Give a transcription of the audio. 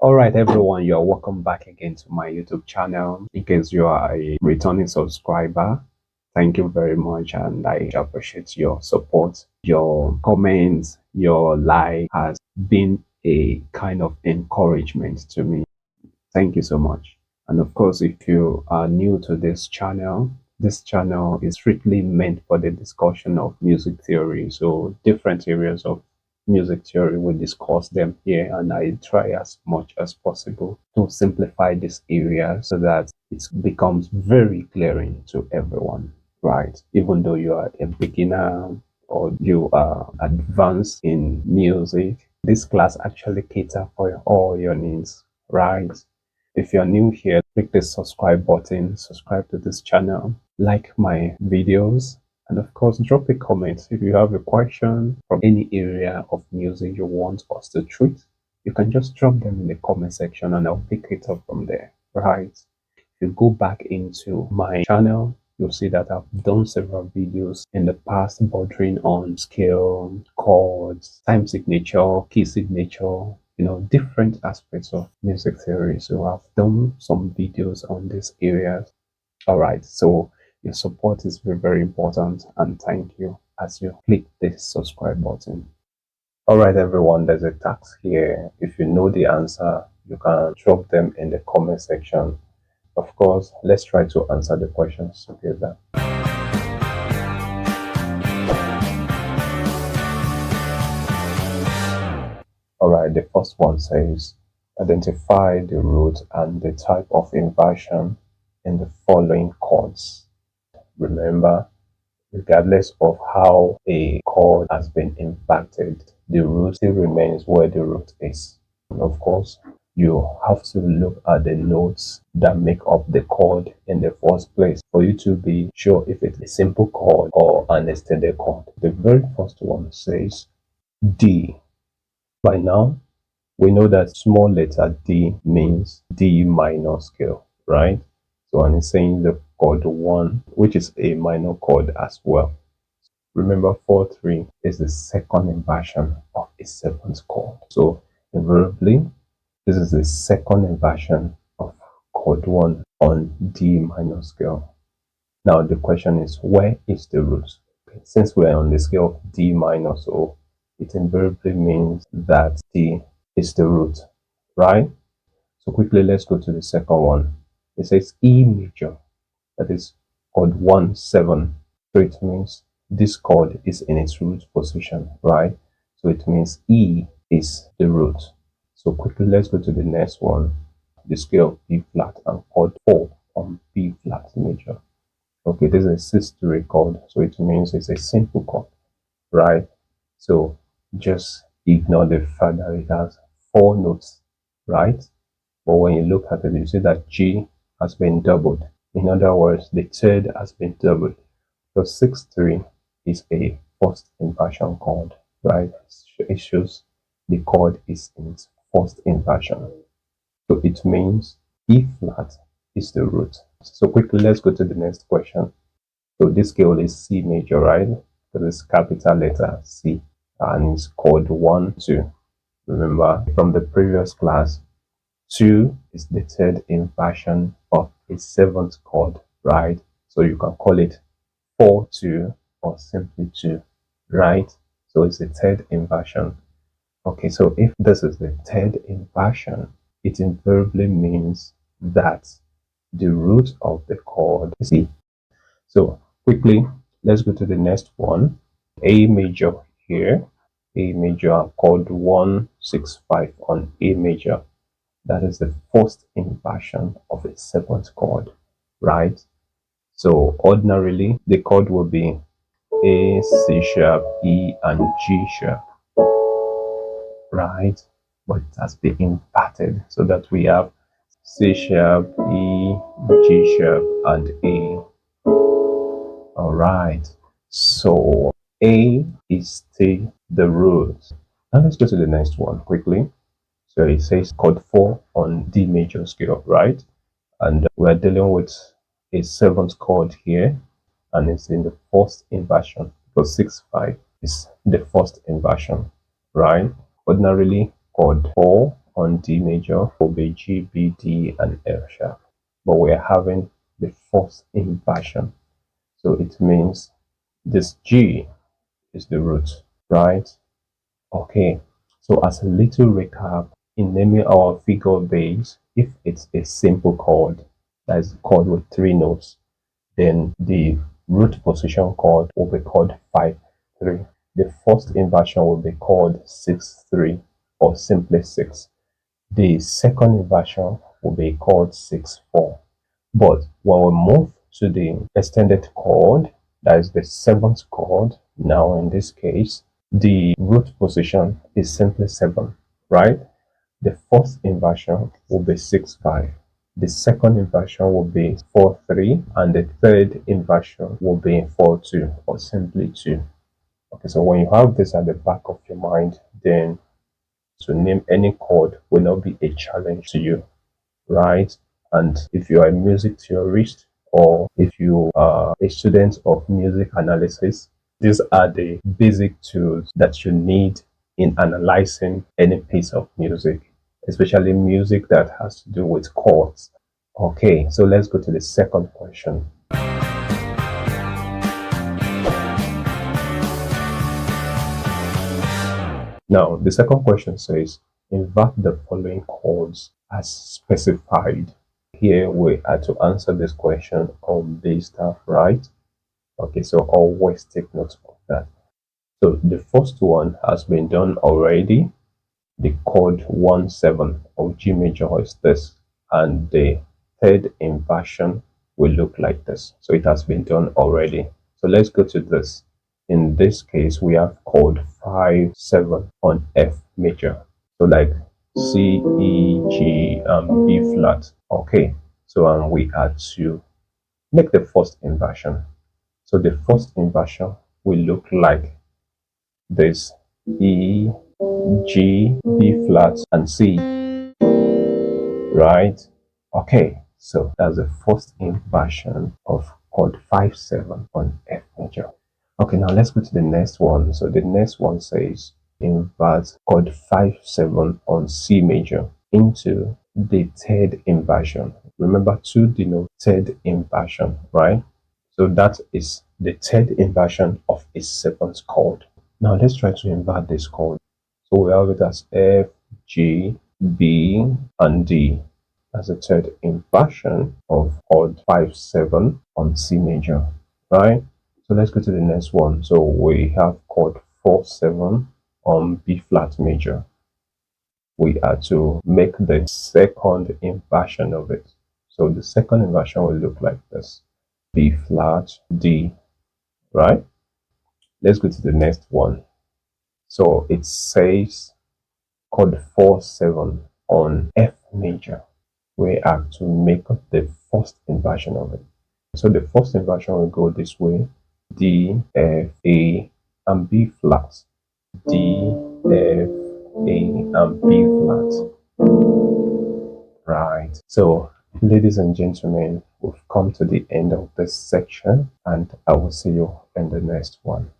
All right, everyone, you're welcome back again to my YouTube channel. In case you are a returning subscriber, thank you very much, and I appreciate your support. Your comments, your like has been a kind of encouragement to me. Thank you so much. And of course, if you are new to this channel is strictly meant for the discussion of music theory. So different areas of music theory, we discuss them here, and I try as much as possible to simplify this area so that it becomes very clearing to everyone, right? Even though you are a beginner or you are advanced in music, this class actually caters for all your needs, right? If you're new here, click the subscribe button, subscribe to this channel, like my videos, and of course, drop a comment. If you have a question from any area of music you want us to treat, you can just drop them in the comment section and I'll pick it up from there, right? If you go back into my channel, you'll see that I've done several videos in the past bordering on scale, chords, time signature, key signature, different aspects of music theory. So I've done some videos on these areas. All right, so your support is very, very important, and thank you as you click this subscribe button. All right, everyone, there's a task here. If you know the answer, you can drop them in the comment section. Of course, let's try to answer the questions together. All right, the first one says, identify the root and the type of inversion in the following chords. Remember, regardless of how a chord has been impacted, the root still remains where the root is. And of course, you have to look at the notes that make up the chord in the first place for you to be sure if it's a simple chord or an extended chord. The very first one says D. By now, we know that small letter D means D minor scale, right? So I'm saying the chord 1, which is a minor chord as well. Remember, 4/3 is the second inversion of a 7th chord. So invariably, this is the second inversion of chord 1 on D minor scale. Now the question is, where is the root? Okay, since we're on the scale of D minor, so it invariably means that D is the root, right? So quickly, let's go to the second one. It says E major, that is chord 1/7. So it means this chord is in its root position, right? So it means E is the root. So quickly, let's go to the next one. The scale of B flat and chord 4 on B flat major. Okay, this is a 6/3 chord, so it means it's a simple chord, right? So just ignore the fact that it has 4 notes, right? But when you look at it, you see that G has been doubled. In other words, the third has been doubled. So 6/3 is a first inversion chord, right? It shows the chord is in its first inversion. So it means E flat is the root. So quickly, let's go to the next question. So this scale is C major, right? Because it's capital letter C, and it's chord 1/2. Remember from the previous class, 2 is the third inversion of a 7th chord, right? So you can call it 4/2 or simply 2, right? So it's the third inversion. Okay, so if this is the third inversion, it invariably means that the root of the chord is C. So quickly, let's go to the next one. A major here, A major chord 1/6/5 on A major. That is the first inversion of a 7th chord, right? So ordinarily, the chord will be A, C sharp, E, and G sharp, right? But it has been inverted so that we have C sharp, E, G sharp, and A. All right, so A is still the root. Now let's go to the next one quickly. So it says chord 4 on D major scale, right? And we're dealing with a 7th chord here, and it's in the first inversion because 6/5 is the first inversion, right? Ordinarily, chord 4 on D major will be G, B, D, and F sharp. But we're having the fourth inversion. So it means this G is the root, right? Okay, so as a little recap, in naming our figure bass, if it's a simple chord, that is a chord with 3 notes, then the root position chord will be called 5-3. The first inversion will be called 6-3 or simply 6. The second inversion will be called 6-4. But when we move to the extended chord, that is the 7th chord, now in this case, the root position is simply 7, right? The fourth inversion will be 6-5. The second inversion will be 4-3, and the third inversion will be 4-2 or simply 2. Okay, so when you have this at the back of your mind, then to name any chord will not be a challenge to you, right? And if you are a music theorist or if you are a student of music analysis, these are the basic tools that you need in analyzing any piece of music, especially music that has to do with chords. Okay, so let's go to the second question. Now, the second question says, invert the following chords as specified. Here we are to answer this question on bass staff, right? Okay, so always take note of that. So the first one has been done already. The chord 1-7 of G major is this, and the third inversion will look like this. So it has been done already. So let's go to this. In this case, we have chord 5-7 on F major. So like C, E, G, and B flat. Okay, so we are to make the first inversion. So the first inversion will look like this: E, G, B flat, and C, right? Okay, so that's the first inversion of chord 5-7 on F major. Okay, now let's go to the next one. So the next one says invert chord 5-7 on C major into the third inversion. Remember to denote third inversion, right? So that is the third inversion of a 7th chord. Now let's try to invert this chord. So we have it as F, G, B, and D. That's the third inversion of chord 5-7 on C major, right? So let's go to the next one. So we have chord 4-7 on B flat major. We are to make the second inversion of it. So the second inversion will look like this: B flat, D, right? Let's go to the next one. So it says chord 4-7 on F major. We are to make the first inversion of it. So the first inversion will go this way: D, F, A, and B flat. D, F, A, and B flat. Right. So, ladies and gentlemen, we've come to the end of this section, and I will see you in the next one.